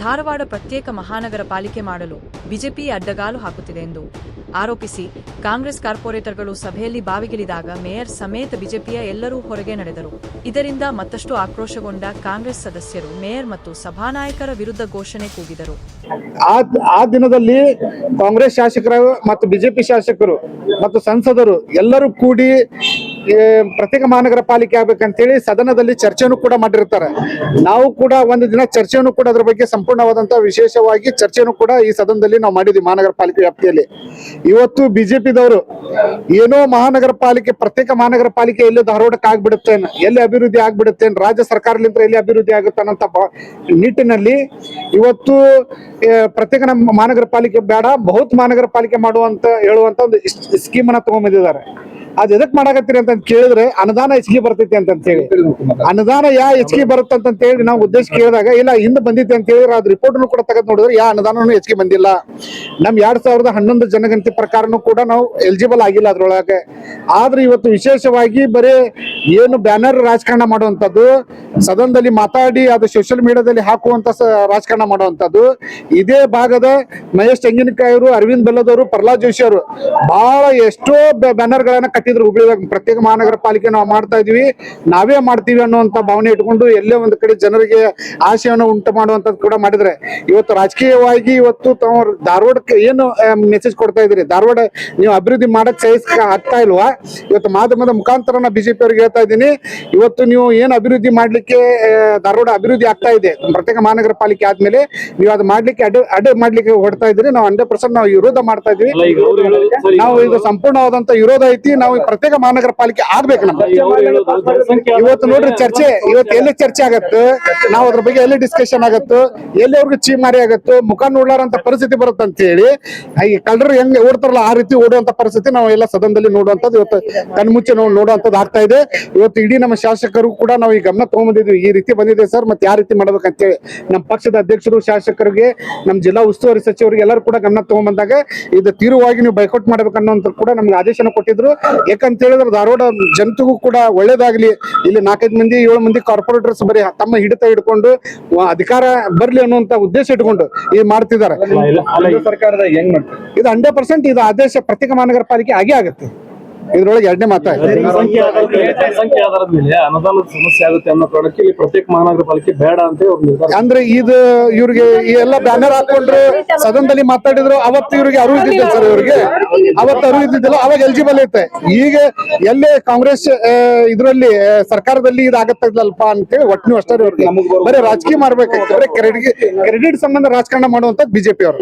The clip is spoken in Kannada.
ಧಾರವಾಡ ಪ್ರತ್ಯೇಕ ಮಹಾನಗರ ಪಾಲಿಕೆ ಮಾಡಲು ಬಿಜೆಪಿ ಅಡ್ಡಗಾಲು ಹಾಕುತ್ತಿದೆ ಎಂದು ಆರೋಪಿಸಿ ಕಾಂಗ್ರೆಸ್ ಕಾರ್ಪೊರೇಟರ್ಗಳು ಸಭೆಯಲ್ಲಿ ಬಾವಿಗಿಳಿದಾಗ ಮೇಯರ್ ಸಮೇತ ಬಿಜೆಪಿಯ ಎಲ್ಲರೂ ಹೊರಗೆ ನಡೆದರು. ಇದರಿಂದ ಮತ್ತಷ್ಟು ಆಕ್ರೋಶಗೊಂಡ ಕಾಂಗ್ರೆಸ್ ಸದಸ್ಯರು ಮೇಯರ್ ಮತ್ತು ಸಭಾನಾಯಕರ ವಿರುದ್ಧ ಘೋಷಣೆ ಕೂಗಿದರು. ಆ ದಿನದಲ್ಲಿ ಕಾಂಗ್ರೆಸ್ ಶಾಸಕರು ಮತ್ತು ಬಿಜೆಪಿ ಶಾಸಕರು ಮತ್ತು ಸಂಸದರು ಎಲ್ಲರೂ ಕೂಡಿ ಪ್ರತ್ಯೇಕ ಮಹಾನಗರ ಪಾಲಿಕೆ ಆಗ್ಬೇಕಂತೇಳಿ ಸದನದಲ್ಲಿ ಚರ್ಚೆಯನ್ನು ಕೂಡ ಮಾಡಿರ್ತಾರೆ. ನಾವು ಕೂಡ ಒಂದು ದಿನ ಚರ್ಚೆಯನ್ನು ಕೂಡ ಅದ್ರ ಬಗ್ಗೆ ಸಂಪೂರ್ಣವಾದಂತಹ ವಿಶೇಷವಾಗಿ ಚರ್ಚೆಯನ್ನು ಕೂಡ ಈ ಸದನದಲ್ಲಿ ನಾವು ಮಾಡಿದ್ವಿ. ಮಹಾನಗರ ಪಾಲಿಕೆ ವ್ಯಾಪ್ತಿಯಲ್ಲಿ ಇವತ್ತು ಬಿಜೆಪಿದವರು ಏನೋ ಮಹಾನಗರ ಪಾಲಿಕೆ ಪ್ರತ್ಯೇಕ ಮಹಾನಗರ ಪಾಲಿಕೆ ಎಲ್ಲಿ ಧಾರವಾಡಕ್ಕೆ ಆಗ್ಬಿಡುತ್ತೇನೆ, ಎಲ್ಲಿ ಅಭಿವೃದ್ಧಿ ಆಗ್ಬಿಡುತ್ತೇನೆ, ರಾಜ್ಯ ಸರ್ಕಾರದಿಂದ ಎಲ್ಲಿ ಅಭಿವೃದ್ಧಿ ಆಗುತ್ತಾನಂತ ನಿಟ್ಟಿನಲ್ಲಿ ಇವತ್ತು ಪ್ರತ್ಯೇಕ ಮಹಾನಗರ ಪಾಲಿಕೆ ಬೇಡ, ಬಹುತ್ ಮಹಾನಗರ ಪಾಲಿಕೆ ಮಾಡುವಂತ ಹೇಳುವಂತ ಒಂದು ಸ್ಕೀಮ್ ಅನ್ನ ತಗೊಂಡ್ಬಂದಿದ್ದಾರೆ. ಅದ್ ಎದಕ್ ಮಾಡಾಕತ್ತೀರಿ ಅಂತ ಕೇಳಿದ್ರೆ ಅನುದಾನ ಹೆಚ್ಚಿಗೆ ಬರ್ತೈತಿ ಅಂತ ಹೇಳಿ, ಅನುದಾನ ಹೆಚ್ಚಿಗೆ ಬರುತ್ತೆ ಅಂತ ಹೇಳಿ ನಾವು ಉದ್ದೇಶ ಕೇಳಿದಾಗ ಇಲ್ಲ ಹಿಂದೆ ಬಂದಿತ್ತು ಅಂತ ಹೇಳಿದ್ರೆ ಅದ್ ರಿಪೋರ್ಟ್ ಕೂಡ ತೆಗೆದು ನೋಡಿದ್ರೆ ಅನುದಾನ ಹೆಚ್ಚಿಗೆ ಬಂದಿಲ್ಲ. ನಮ್ 2011 ಜನಗಣತಿ ಪ್ರಕಾರನು ಕೂಡ ನಾವು ಎಲಿಜಿಬಲ್ ಆಗಿಲ್ಲ ಅದ್ರೊಳಗೆ. ಆದ್ರೆ ಇವತ್ತು ವಿಶೇಷವಾಗಿ ಬರೀ ಏನು ಬ್ಯಾನರ್ ರಾಜಕಾರಣ ಮಾಡುವಂತದ್ದು, ಸದನದಲ್ಲಿ ಮಾತಾಡಿ ಅದು ಸೋಷಿಯಲ್ ಮೀಡಿಯಾದಲ್ಲಿ ಹಾಕುವಂತ ರಾಜಕಾರಣ ಮಾಡುವಂತದ್ದು. ಇದೇ ಭಾಗದ ಮಹೇಶ್ ತೆಂಗಿನಕಾಯಿ ಅವರು, ಅರವಿಂದ್ ಬೆಲ್ಲದವರು, ಪ್ರಹ್ಲಾದ್ ಜೋಶಿ ಅವರು ಬಹಳ ಎಷ್ಟೋ ಬ್ಯಾನರ್ ಗಳನ್ನ ಕಟ್ಟಿದ್ರು. ಹುಬ್ಳಿದಾಗ ಪ್ರತ್ಯೇಕ ಮಹಾನಗರ ಪಾಲಿಕೆ ನಾವು ಮಾಡ್ತಾ ಇದೀವಿ, ನಾವೇ ಮಾಡ್ತೀವಿ ಅನ್ನುವಂತ ಭಾವನೆ ಇಟ್ಕೊಂಡು ಎಲ್ಲೇ ಒಂದು ಕಡೆ ಜನರಿಗೆ ಆಶಯವನ್ನು ಉಂಟು ಮಾಡುವಂತದ್ದು ಕೂಡ ಮಾಡಿದ್ರೆ, ಇವತ್ತು ರಾಜಕೀಯವಾಗಿ ಇವತ್ತು ತಾವು ಧಾರವಾಡಕ್ಕೆ ಏನು ಮೆಸೇಜ್ ಕೊಡ್ತಾ ಇದ್ರಿ, ಧಾರವಾಡ ನೀವು ಅಭಿವೃದ್ಧಿ ಮಾಡಕ್ ಆಗ್ತಾ ಇಲ್ವಾ? ಇವತ್ತು ಮಾಧ್ಯಮದ ಮುಖಾಂತರ ನಾ ಬಿಜೆಪಿ ಅವ್ರಿಗೆ ಹೇಳ್ತಾ ಇದ್ದೀನಿ, ಇವತ್ತು ನೀವು ಏನು ಅಭಿವೃದ್ಧಿ ಮಾಡ್ಲಿಕ್ಕೆ ಧಾರವಾಡ ಅಭಿವೃದ್ಧಿ ಆಗ್ತಾ ಇದೆ ಪ್ರತ್ಯೇಕ ಮಹಾನಗರ ಪಾಲಿಕೆ ಆದ್ಮೇಲೆ ನೀವು ಅದು ಮಾಡ್ಲಿಕ್ಕೆ ಅಡ್ಡ ಮಾಡ್ಲಿಕ್ಕೆ ಹೊಡ್ತಾ ಇದ್ರಿ. ನಾವು 100% ನಾವು ವಿರೋಧ ಮಾಡ್ತಾ ಇದ್ವಿ. ನಾವು ಇದು ಸಂಪೂರ್ಣವಾದಂತ ವಿರೋಧ ಐತಿ. ನಾವು ಪ್ರತ್ಯೇಕ ಮಹಾನಗರ ಪಾಲಿಕೆ ಆಗ್ಬೇಕು. ನಮ್ಗೆ ಇವತ್ತು ನೋಡ್ರಿ ಚರ್ಚೆ, ಇವತ್ತು ಎಲ್ಲಿ ಚರ್ಚೆ ಆಗತ್ತು, ನಾವು ಅದ್ರ ಬಗ್ಗೆ ಎಲ್ಲಿ ಡಿಸ್ಕಷನ್ ಆಗತ್ತು, ಎಲ್ಲಿ ಅವ್ರಿಗೆ ಚೀಮಾರಿ ಆಗತ್ತು, ಮುಖ ನೋಡ್ಲಾರಂತ ಪರಿಸ್ಥಿತಿ ಬರುತ್ತೆ ಅಂತ ಹೇಳಿ ಈ ಕಳ್ಳರು ಹೆಂಗ್ ಓಡ್ತಾರಲ್ಲ ಆ ರೀತಿ ಓಡುವಂತ ಪರಿಸ್ಥಿತಿ ನಾವು ಎಲ್ಲ ಸದನದಲ್ಲಿ ನೋಡುವಂತದ್ದು ಇವತ್ತು ಕಣ್ಮುಚ್ಚೆ ನಾವು ನೋಡುವಂತದ್ದು ಆಗ್ತಾ ಇದೆ. ಇವತ್ತು ಇಡೀ ನಮ್ಮ ಶಾಸಕರು ಕೂಡ ನಾವು ಈ ಗಮನ ತಗೊಂಡ್ಬಂದಿದ್ವಿ, ಈ ರೀತಿ ಬಂದಿದೆ ಸರ್, ಮತ್ತೆ ಯಾವ ರೀತಿ ಮಾಡ್ಬೇಕಂತೇಳಿ ನಮ್ಮ ಪಕ್ಷದ ಅಧ್ಯಕ್ಷರು, ಶಾಸಕರಿಗೆ, ನಮ್ಮ ಜಿಲ್ಲಾ ಉಸ್ತುವಾರಿ ಸಚಿವರಿಗೆ ಎಲ್ಲರೂ ಕೂಡ ಗಮನ ತಗೊಂಡ್ಬಂದಾಗ ಇದು ತೀವ್ರವಾಗಿ ನೀವು ಬೈಕೌಟ್ ಮಾಡ್ಬೇಕನ್ನೋಂತ ಕೂಡ ನಮ್ಗೆ ಆದೇಶನ ಕೊಟ್ಟಿದ್ರು. ಯಾಕಂತ ಹೇಳಿದ್ರೆ ಧಾರವಾಡ ಜನತೆಗೂ ಕೂಡ ಒಳ್ಳೇದಾಗ್ಲಿ, ಇಲ್ಲಿ 4-5 ಮಂದಿ 7 ಮಂದಿ ಕಾರ್ಪೊರೇಟರ್ಸ್ ಬರೀ ತಮ್ಮ ಹಿಡಿತ ಹಿಡ್ಕೊಂಡು ಅಧಿಕಾರ ಬರ್ಲಿ ಅನ್ನುವಂತ ಉದ್ದೇಶ ಇಟ್ಕೊಂಡು ಇದು ಮಾಡ್ತಿದ್ದಾರೆ. ಸರ್ಕಾರದ ಹೆಂಗ್ ಮಾಡ್ತಾರೆ ಇದು 100% ಇದು ಆದೇಶ ಪ್ರತ್ಯೇಕ ಮಹಾನಗರ ಪಾಲಿಕೆ ಆಗೇ ಆಗುತ್ತೆ. ಇದ್ರೊಳಗೆ ಎರಡನೇ ಮಾತಾಡ್ತಾರೆ ಆಧಾರದ ಮೇಲೆ ಅನುದಾನದ ಸಮಸ್ಯೆ ಆಗುತ್ತೆ ಅನ್ನೋ ಕಾರಣಕ್ಕೆ ಇಲ್ಲಿ ಪ್ರತ್ಯೇಕ ಮಹಾನಗರ ಪಾಲಿಕೆ ಬೇಡ ಅಂತ ಅಂದ್ರೆ ಇದು ಇವ್ರಿಗೆ ಎಲ್ಲ ಬ್ಯಾನರ್ ಹಾಕೊಂಡ್ರು ಸದನದಲ್ಲಿ ಮಾತಾಡಿದ್ರು. ಅವತ್ತು ಇವ್ರಿಗೆ ಅರಿವು ಇದ್ದಿದ್ದಿಲ್ಲ ಸರ್, ಇವ್ರಿಗೆ ಅವತ್ತು ಅರಿವು ಇದ್ದಿದ್ದಿಲ್ಲ, ಅವಾಗ ಎಲಿಜಿಬಲ್ ಐತೆ. ಈಗ ಎಲ್ಲೇ ಕಾಂಗ್ರೆಸ್ ಇದ್ರಲ್ಲಿ ಸರ್ಕಾರದಲ್ಲಿ ಇದಾಗತ್ತಲ್ಪ ಅಂತೇಳಿ ಒಟ್ಟು ಅಷ್ಟೇ ಇವ್ರಿಗೆ ಬರೀ ರಾಜಕೀಯ ಮಾಡ್ಬೇಕಾಗ್ತದೆ. ಬರೀ ಕ್ರೆಡಿಟ್ ಸಂಬಂಧ ರಾಜಕಾರಣ ಮಾಡುವಂತ ಬಿಜೆಪಿ ಅವರು.